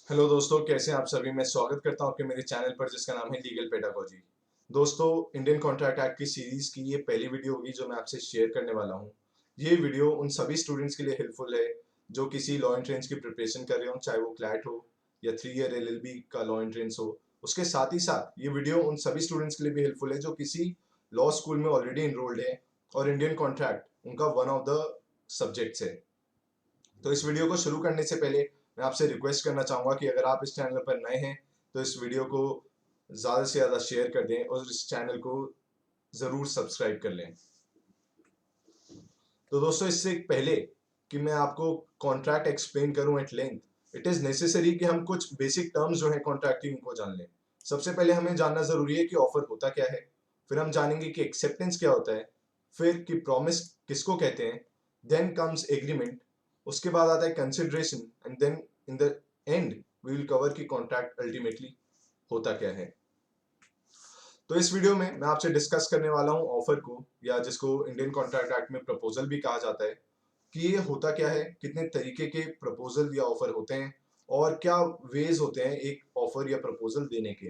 Hello दोस्तों, कैसे हैं आप सभी। मैं स्वागत करता हूं आपके मेरे चैनल पर जिसका नाम है लीगल पेडागोजी। दोस्तों, इंडियन कॉन्ट्रैक्ट एक्ट की सीरीज की ये पहली वीडियो होगी जो मैं आपसे शेयर करने वाला हूं। ये वीडियो उन सभी स्टूडेंट्स के लिए हेल्पफुल है जो किसी लॉ एंट्रेंस की प्रिपरेशन कर रहे हो, चाहे वो क्लैट हो या 3 ईयर एलएलबी का लॉ एंट्रेंस हो। उसके साथ ही साथ ये वीडियो उन सभी स्टूडेंट्स के लिए भी हेल्पफुल है जो किसी लॉ स्कूल में ऑलरेडी इनरोल्ड है और इंडियन कॉन्ट्रैक्ट उनका वन ऑफ द सब्जेक्ट्स है। तो इस वीडियो को शुरू करने से पहले मैं आपसे रिक्वेस्ट करना चाहूंगा कि अगर आप इस चैनल पर नए हैं तो इस वीडियो को ज्यादा से ज्यादा शेयर कर दें और इस चैनल को जरूर सब्सक्राइब कर लें। तो दोस्तों, इससे पहले कि मैं आपको कॉन्ट्रैक्ट एक्सप्लेन करूं at length, it is necessary कि हम कुछ बेसिक टर्म्स जो है कॉन्ट्रैक्टिंग को जान लें। सबसे पहले हमें जानना जरूरी है कि ऑफर होता क्या है, फिर हम जानेंगे कि एक्सेप्टेंस क्या होता है, फिर कि प्रॉमिस किसको कहते हैं, देन कम्स एग्रीमेंट, उसके बाद आता है consideration and then in the end we will cover कि कॉन्ट्रैक्ट अल्टीमेटली होता क्या है। तो इस वीडियो में मैं आपसे डिस्कस करने वाला हूं ऑफर को, या जिसको इंडियन कॉन्ट्रैक्ट एक्ट में प्रपोजल भी कहा जाता है, कि ये होता क्या है, कितने तरीके के प्रपोजल या ऑफर होते हैं और क्या वेज होते हैं एक ऑफर या प्रपोजल देने के।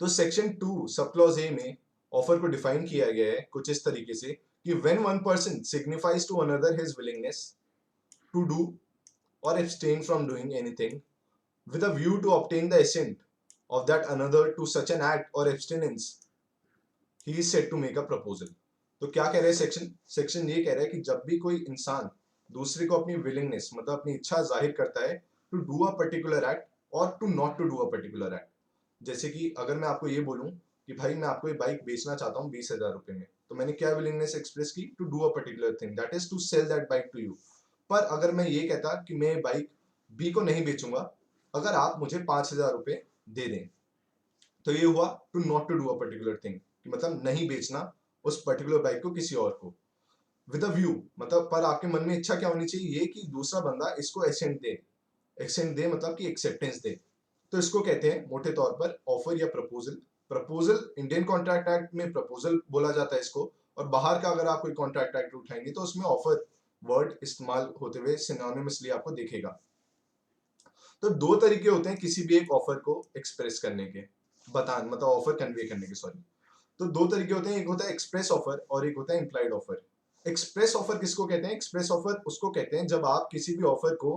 तो सेक्शन 2 सब क्लॉज ए में ऑफर को डिफाइन किया गया है कुछ इस तरीके से कि when one person signifies to another his willingness to do or abstain from doing anything with a view to obtain the assent of that another to such an act or abstinence, he is said to make a proposal। तो क्या कह रहे हैं section ये कह रहा है कि जब भी कोई इंसान दूसरे को अपनी विलिंगनेस मतलब अपनी इच्छा जाहिर करता है to do a particular act और to not to do a particular act. जैसे कि अगर मैं आपको ये बोलूं कि भाई मैं आपको ये बाइक बेचना चाहता हूँ 20,000 रुपए में, तो मैंने क्या विलिंगनेस एक्सप्रेस की to do a particular thing, that is to sell that bike to you. पर अगर मैं ये कहता कि मैं बाइक बी को नहीं बेचूंगा अगर आप मुझे 5,000 रुपए दे दें, तो ये हुआ to not to do a particular thing, कि मतलब नहीं बेचना उस पर्टिकुलर बाइक को किसी और को। विद अ व्यू मतलब पर आपके मन में इच्छा क्या होनी चाहिए, ये कि दूसरा बंदा इसको एसेंट दे। एसेंट दे मतलब कि एक्सेप्टेंस दे। तो इसको कहते हैं मोटे तौर पर ऑफर या proposal. Proposal Indian contract act में प्रपोजल बोला जाता है इसको, और बाहर का अगर आप कोई कॉन्ट्रैक्ट एक्ट उठाएंगे तो उसमें ऑफर वर्ड इस्तेमाल होते हुए सिनोनिमसली आपको दिखेगा। तो दो तरीके होते हैं किसी भी एक ऑफर को एक्सप्रेस करने के, बता मतलब ऑफर कन्वे करने के, सॉरी। तो दो तरीके होते हैं, एक होता है एक्सप्रेस ऑफर और एक होता है इंप्लाइड ऑफर। एक्सप्रेस ऑफर किसको कहते हैं? एक्सप्रेस ऑफर उसको कहते हैं जब आप किसी भी ऑफर को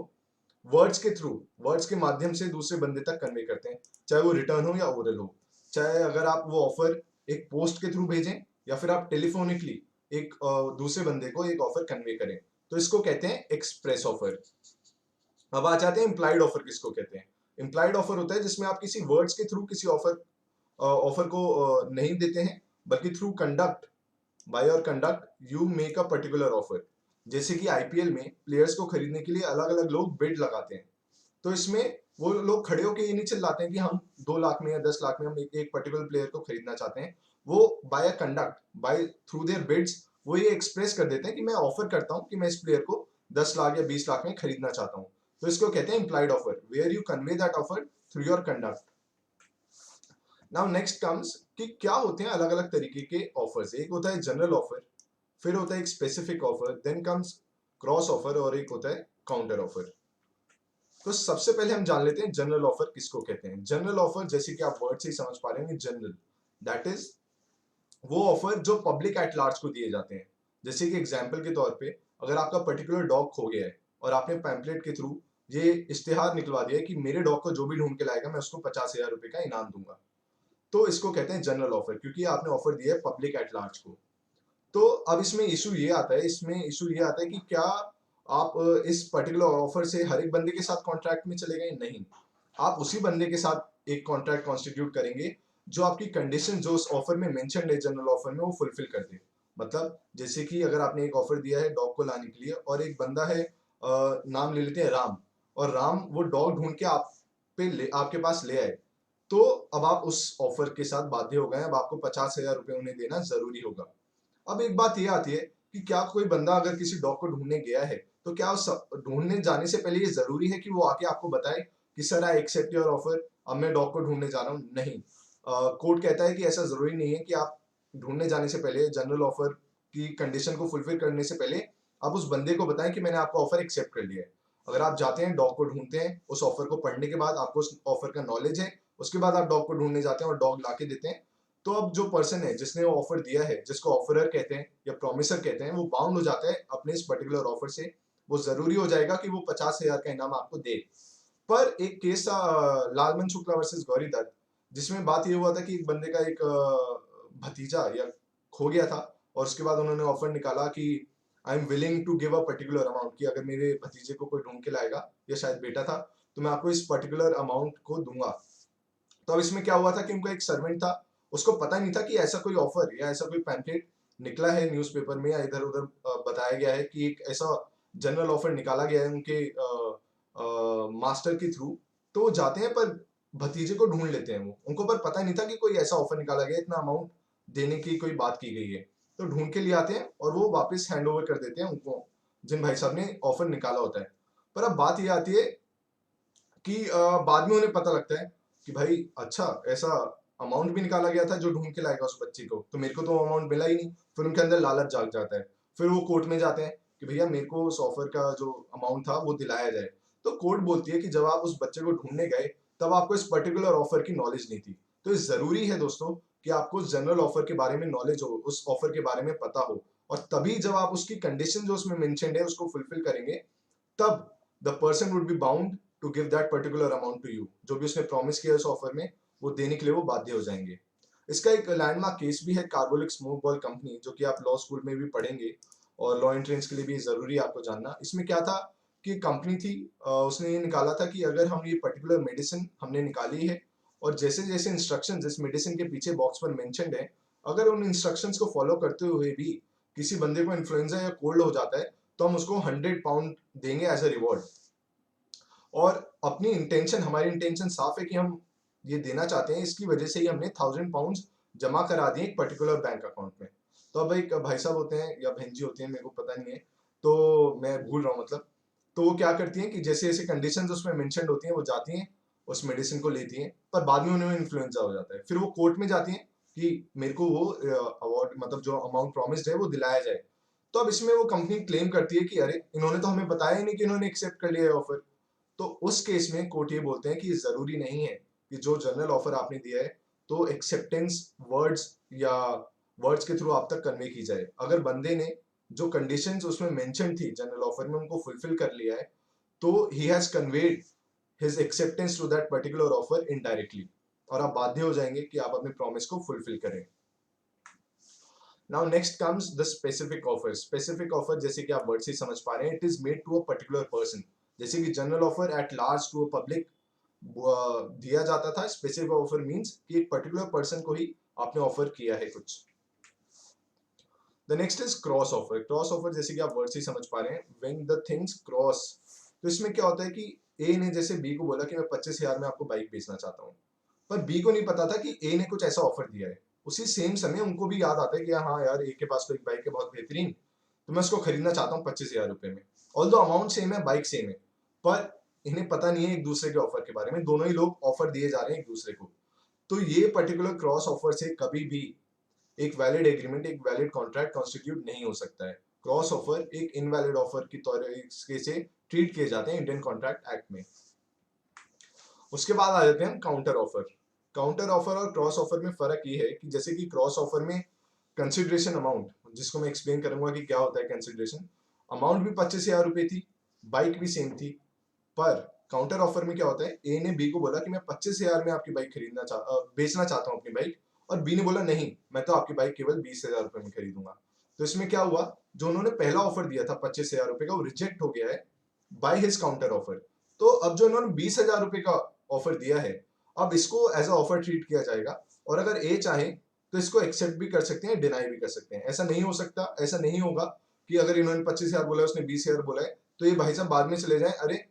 वर्ड्स के थ्रू, वर्ड्स के माध्यम से दूसरे बंदे तक कन्वे करते हैं, चाहे वो रिटर्न हो या ओरल हो। चाहे अगर आप वो ऑफर एक पोस्ट के थ्रू भेजें या फिर आप टेलीफोनिकली एक दूसरे बंदे को एक ऑफर कन्वे करें, तो इसको कहते हैं एक्सप्रेस ऑफर। अब आ जाते हैं इम्प्लाइड ऑफर किसको कहते हैं। इम्प्लाइड ऑफर होता है जिसमें आप किसी वर्ड्स के थ्रू किसी ऑफर को नहीं देते हैं, बल्कि through conduct, by your conduct you make a particular offer. जैसे कि आईपीएल में प्लेयर्स को खरीदने के लिए अलग अलग लोग बिड लगाते हैं, तो इसमें वो लोग खड़े होकर ये नहीं चिल्लाते हैं कि हम 2 लाख में या 10 लाख में हम एक पर्टिकुलर प्लेयर को खरीदना चाहते हैं। वो by a conduct, by through their bids, वो ये एक्सप्रेस कर देते हैं कि मैं ऑफर करता हूं कि मैं इस प्लेयर को 10 लाख या 20 लाख में खरीदना चाहता हूं। तो इसको कहते हैं implied offer, where you convey that offer through your conduct. Now next comes कि क्या होते हैं अलग अलग तरीके के ऑफर्स। एक होता है जनरल ऑफर, फिर होता है एक specific offer, then comes cross offer और एक होता है काउंटर ऑफर। तो सबसे पहले हम जान लेते हैं जनरल ऑफर किसको कहते हैं। जनरल ऑफर, जैसे कि आप वर्ड से ही समझ पा रहे हैं, जनरल, दैट इज वो ऑफर जो पब्लिक एट लार्ज को दिए जाते हैं। जैसे कि एग्जांपल के तौर पे अगर आपका पर्टिकुलर डॉग खो गया है और आपने पैम्पलेट के थ्रू ये इश्तेहार निकलवा दिया है कि मेरे डॉग को जो भी ढूंढ के लाएगा मैं उसको 50,000 रुपए का इनाम दूंगा, तो इसको कहते हैं जनरल ऑफर, क्योंकि आपने ऑफर दिया है पब्लिक एट लार्ज को। तो अब इसमें इशू ये आता है, इसमें इशू ये आता है कि क्या आप इस पर्टिकुलर ऑफर से हर एक बंदे के साथ कॉन्ट्रैक्ट में चले गए? नहीं, आप उसी बंदे के साथ एक कॉन्ट्रैक्ट कॉन्स्टिट्यूट करेंगे जो आपकी कंडीशन जो उस ऑफर में मेंशन है जनरल ऑफर में वो फुलफिल कर दे। मतलब जैसे कि अगर आपने एक ऑफर दिया है डॉग को लाने के लिए और एक बंदा है, नाम ले लेते हैं राम, और राम वो डॉग ढूंढ के आपके पास ले आए, तो अब आप उस ऑफर के साथ बाध्य हो गए, अब आपको 50,000 रुपए उन्हें देना जरूरी होगा। अब एक बात ये आती है कि क्या कोई बंदा अगर किसी डॉग को ढूंढने गया है तो क्या उस ढूंढने जाने से पहले ये जरूरी है कि वो आके आपको बताए कि sir I accept your offer, अब मैं डॉग को ढूंढने जा रहा हूँ? नहीं, कोर्ट कहता है कि ऐसा जरूरी नहीं है कि आप ढूंढने जाने से पहले जनरल ऑफर की कंडीशन को फुलफिल करने से पहले आप उस बंदे को बताएं कि मैंने आपका ऑफर एक्सेप्ट कर लिया है। अगर आप जाते हैं डॉग को ढूंढते हैं, उस ऑफर को पढ़ने के बाद आपको उस ऑफर का नॉलेज है, उसके बाद आप डॉग को ढूंढने जाते हैं और डॉग ला के देते हैं, तो अब जो पर्सन है जिसने वो ऑफर दिया है, जिसको ऑफरर कहते हैं या प्रोमिसर कहते हैं, वो बाउंड हो जाता है अपने इस पर्टिकुलर ऑफर से। वो जरूरी हो जाएगा कि वो 50,000 का इनाम आपको दे। पर एक केस था लालमन शुक्ला वर्सेस गौरी दत्त, जिसमें बात ये हुआ था कि एक बंदे का एक भतीजा या खो गया था, और उसके बाद उन्होंने ऑफर निकाला कि I am willing to give a particular amount, कि अगर मेरे भतीजे को कोई ढूंढ के लाएगा, या शायद बेटा था, तो मैं आपको इस पर्टिकुलर अमाउंट को दूंगा। तो अब इसमें क्या हुआ था कि उनका एक सर्वेंट था, उसको पता नहीं था कि ऐसा कोई ऑफर या ऐसा कोई पैम्पलेट निकला है न्यूज़पेपर में, या इधर उधर बताया गया है कि एक ऐसा जनरल ऑफर निकाला गया है उनके मास्टर के थ्रू। तो वो जाते हैं, पर भतीजे को ढूंढ लेते हैं वो, उनको पर पता नहीं था कि कोई ऐसा ऑफर निकाला गया है, इतना अमाउंट देने की कोई बात की गई है। तो ढूंढ के लिए आते हैं और वो वापस हैंड ओवर कर देते हैं उनको, जिन भाई साहब ने ऑफर निकाला होता है। पर अब बात ये आती है कि बाद में उन्हें पता लगता है कि भाई अच्छा, ऐसा अमाउंट भी निकाला गया था जो ढूंढ के लाएगा उस बच्चे को, तो मेरे को तो अमाउंट मिला ही नहीं। फिर उनके अंदर लालच जाग जाता है, फिर वो कोर्ट में जाते हैं कि भैया मेरे को उस ऑफर का जो अमाउंट था वो दिलाया जाए। तो कोर्ट बोलती है कि जब आप उस बच्चे को ढूंढने गए, तब आपको इस पर्टिकुलर ऑफर की नॉलेज नहीं थी। तो ये जरूरी है दोस्तों कि आपको जनरल ऑफर के बारे में नॉलेज हो, उस ऑफर के बारे में पता हो, और तभी जब आप उसकी कंडीशन जो उसमें मेंशन्ड है उसको फुलफिल करेंगे, तब the person would be bound to give that particular amount to you. जो भी उसने प्रॉमिस किया उस ऑफर में, वो देने के लिए वो बाध्य हो जाएंगे। इसका एक लैंडमार्क केस भी है, कार्बोलिक स्मोक बॉल कंपनी, जो कि आप लॉ स्कूल में भी पढ़ेंगे, और लॉ एंट्रेंस के लिए भी जरूरी है आपको जानना। इसमें क्या था कि कंपनी थी, उसने ये निकाला था कि अगर हम ये पर्टिकुलर मेडिसिन हमने निकाली है, और जैसे जैसे इंस्ट्रक्शन इस मेडिसिन के पीछे बॉक्स पर मेंशन्ड है, अगर उन इंस्ट्रक्शंस को फॉलो करते हुए भी किसी बंदे को इन्फ्लुएंजा या कोल्ड हो जाता है, तो हम उसको 100 पाउंड देंगे एज अ रिवॉर्ड। और अपनी इंटेंशन, हमारी इंटेंशन साफ है कि हम ये देना चाहते हैं, इसकी वजह से ही हमने 1000 पाउंड जमा करा दिए एक पर्टिकुलर बैंक अकाउंट में। तो अब एक भाई साहब होते हैं या बहन जी होती है, मेरे को पता नहीं है, तो मैं भूल रहा हूँ मतलब। तो वो क्या करती हैं कि जैसे जैसे कंडीशंस उसमें मेंशन्ड होती हैं, वो जाती हैं, उस मेडिसिन को लेती हैं, पर बाद में उन्हें इन्फ्लुएंजा हो जाता है। फिर वो कोर्ट में जाती हैं कि मेरे को वो अवार्ड, मतलब जो अमाउंट प्रॉमिस्ड है वो दिलाया जाए। तो अब इसमें वो कंपनी क्लेम करती है कि अरे, इन्होंने तो हमें बताया ही नहीं कि इन्होंने एक्सेप्ट कर लिया है ऑफर। तो उस केस में कोर्ट ये बोलते हैं कि ये जरूरी नहीं है कि जो जनरल ऑफर आपने दिया है, तो एक्सेप्टेंस वर्ड्स या वर्ड्स के थ्रू आप तक कन्वे की जाए। अगर बंदे ने जो कंडीशंस उसमें मेंशन थी जनरल ऑफर में, उनको फुलफिल कर लिया है, तो he has conveyed his acceptance to that particular offer indirectly, और आप बाध्य हो जाएंगे कि आप अपने प्रॉमिस को फुलफिल करें। Now next comes the specific offer. Specific offer, जैसे कि आप वर्ड से समझ पा रहे हैं, it is made to a particular person. जैसे कि general offer at large to a public दिया जाता था, स्पेसिफिक ऑफर मींस कि एक पर्टिकुलर पर्सन को ही आपने ऑफर किया है कुछ। The next is cross offer. Cross offer, जैसे कि आप वर्ड से समझ पा रहे हैं, व्हेन द थिंग्स क्रॉस। तो इसमें क्या होता है कि ए ने जैसे बी को बोला कि मैं 25,000 में आपको बाइक बेचना चाहता हूँ, पर बी को नहीं पता था कि ए ने कुछ ऐसा ऑफर दिया है। उसी सेम समय उनको भी याद आता है कि हाँ यार, ए के पास तो एक बाइक है बहुत बेहतरीन, तो मैं उसको खरीदना चाहता हूँ 25,000 रुपए में। ऑल्दो अमाउंट सेम है, बाइक सेम है, पर इन्हें पता नहीं है एक दूसरे के ऑफर के बारे में, दोनों ही लोग ऑफर दिए जा रहे हैं एक दूसरे को। तो ये पर्टिकुलर क्रॉस ऑफर से कभी भी एक वैलिड एग्रीमेंट, एक वैलिड कॉन्ट्रैक्ट कॉन्स्टिट्यूट नहीं हो सकता है। क्रॉस ऑफर एक इनवैलिड ऑफर की तरीके से ट्रीट किए जाते हैं इंडियन कॉन्ट्रैक्ट एक्ट में। उसके बाद आ जाते हैं हम काउंटर ऑफर। काउंटर ऑफर और क्रॉस ऑफर में फर्क ये है कि जैसे कि क्रॉस ऑफर में कंसिडरेशन अमाउंट, जिसको मैं एक्सप्लेन करूंगा कि क्या होता है कंसिडरेशन अमाउंट, भी 25,000 रुपए थी, बाइक भी सेम थी। पर काउंटर ऑफर में क्या होता है, ए ने बी को बोला कि मैं 25,000 में आपकी बाइक बेचना चाहता हूँ अपनी बाइक, और बी ने बोला नहीं, मैं तो आपकी बाइक केवल 20,000 रुपए में खरीदूंगा। तो इसमें क्या हुआ, जो उन्होंने पहला ऑफर दिया था 25,000 रुपए का, वो रिजेक्ट हो गया है बाय हिज काउंटर ऑफर। तो अब जो इन्होंने 20,000 रुपए का ऑफर दिया है, अब इसको एज अ ऑफर ट्रीट किया जाएगा, और अगर ए चाहे तो इसको एक्सेप्ट भी कर सकते हैं, डिनाई भी कर सकते हैं। ऐसा नहीं हो सकता, ऐसा नहीं होगा कि अगर इन्होंने 25,000 बोला है, उसने 20,000 बोला है, तो ये भाई साहब बाद में चले जाए, अरे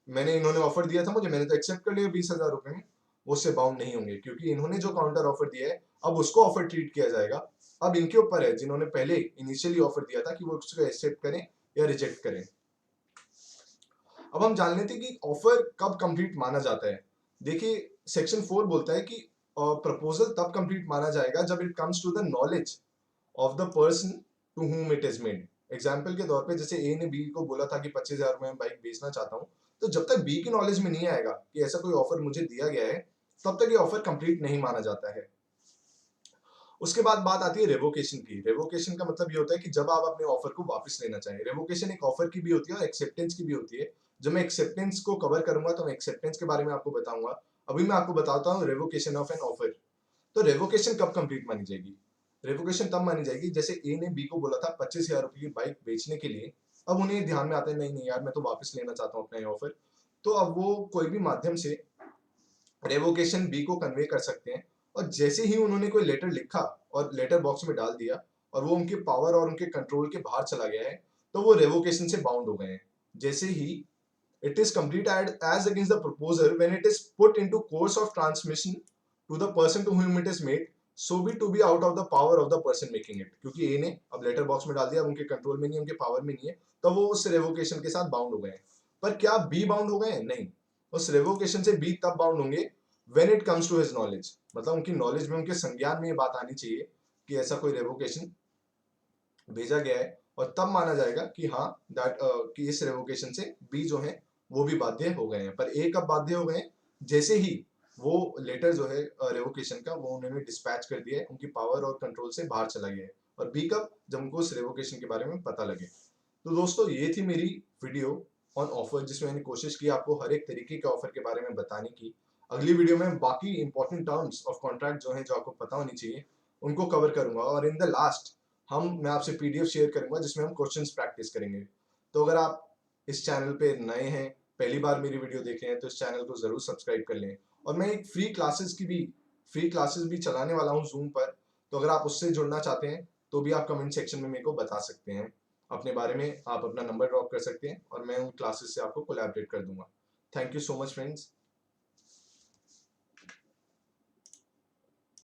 मैंने, इन्होंने ऑफर दिया था मुझे, मैंने तो एक्सेप्ट कर लिया 20,000 रुपए में। वो उससे बाउंड नहीं होंगे, क्योंकि इन्होंने जो काउंटर ऑफर दिया है, अब उसको ऑफर ट्रीट किया जाएगा। अब इनके ऊपर है, जिन्होंने पहले इनिशियली ऑफर दिया था, कि वो उसको एक्सेप्ट करें या रिजेक्ट करें। अब हम जान लेते हैं कि ऑफर कब कंप्लीट माना जाता है। देखिए, सेक्शन 4 बोलता है कि प्रपोजल तब कंप्लीट माना जाएगा जब it comes to the knowledge of the person to whom it is made. Example के तौर पे जैसे ए ने बी को बोला था कि 25,000 में बाइक बेचना चाहता हूँ, तो जब तक बी की नॉलेज में नहीं आएगा कि ऐसा कोई ऑफर मुझे दिया गया है, तब तक ये ऑफर कंप्लीट नहीं माना जाता है। उसके बाद बात आती है रेवोकेशन की। रेवोकेशन का मतलब ये होता है कि जब आप अपने ऑफर को वापस लेना चाहें। रेवोकेशन एक ऑफर की भी होती है और एक्सेप्टेंस की भी होती है। जब मैं एक्सेप्टेंस को कवर करूंगा तो मैं एक्सेप्टेंस के बारे में आपको बताऊंगा। अभी मैं आपको बताता हूँ रेवोकेशन ऑफ एन ऑफर। तो रेवोकेशन कब कंप्लीट मानी जाएगी? रेवोकेशन तब मानी जाएगी जैसे ए ने बी को बोला था 25,000 रुपए की बाइक बेचने के लिए। अब उन्हें ध्यान में आता है, नहीं नहीं यार, मैं तो वापस लेना चाहता हूँ अपना ये ऑफर। तो अब वो कोई भी माध्यम से रेवोकेशन बी को कन्वे कर सकते हैं। और जैसे ही उन्होंने कोई लेटर लिखा और लेटर बॉक्स में डाल दिया और वो उनके पावर और उनके कंट्रोल के बाहर चला गया है, तो वो रेवोकेशन से बाउंड हो गए हैं। जैसे ही it is completed as against the proposer when it is put into course of transmission to the person to whom it is made, so be to be out of the power of the person making it। क्योंकि ए ने अब letter box में डाल दिया, अब उनके control में नहीं है, उनके पावर में नहीं है, तो वो उस रेवोकेशन के साथ बाउंड हो गए हैं। पर क्या बी बाउंड हो गए हैं? नहीं। उस रेवोकेशन से बी तब बाउंड होंगे when it comes to his knowledge. मतलब उनकी नॉलेज में, उनके संज्ञान में ये बात आनी चाहिए कि ऐसा कोई रेवोकेशन भेजा गया है, और तब माना जाएगा कि हाँ दैट कि इस रेवोकेशन से बी जो है वो भी बाध्य हो गए हैं। पर ए कब बाध्य हो गए हैं? जैसे ही वो लेटर जो है रेवोकेशन का वो उन्होंने डिस्पैच कर दिया है, उनकी पावर और कंट्रोल से बाहर चला गया है। और बी कब? जब उनको उस रेवोकेशन के बारे में पता लगे। तो दोस्तों ये थी मेरी वीडियो ऑन ऑफर, जिसमें मैंने कोशिश की आपको हर एक तरीके के ऑफर के बारे में बताने की। अगली वीडियो में बाकी इंपॉर्टेंट टर्म्स ऑफ कॉन्ट्रैक्ट जो है, जो आपको पता होनी चाहिए, उनको कवर करूंगा। और इन द लास्ट मैं आपसे पीडीएफ शेयर करूंगा जिसमें हम क्वेश्चंस प्रैक्टिस करेंगे। तो अगर आप इस चैनल पे नए हैं, पहली बार मेरी वीडियो देख रहे हैं, तो इस चैनल को जरूर सब्सक्राइब कर लें। और मैं एक फ्री क्लासेस भी चलाने वाला हूँ जूम पर। तो अगर आप उससे जुड़ना चाहते हैं तो भी आप कमेंट सेक्शन में मेरे को बता सकते हैं। अपने बारे में आप अपना नंबर ड्रॉप कर सकते हैं और मैं उन क्लासेस से आपको कोलैबोरेट कर दूंगा। Thank you so much friends.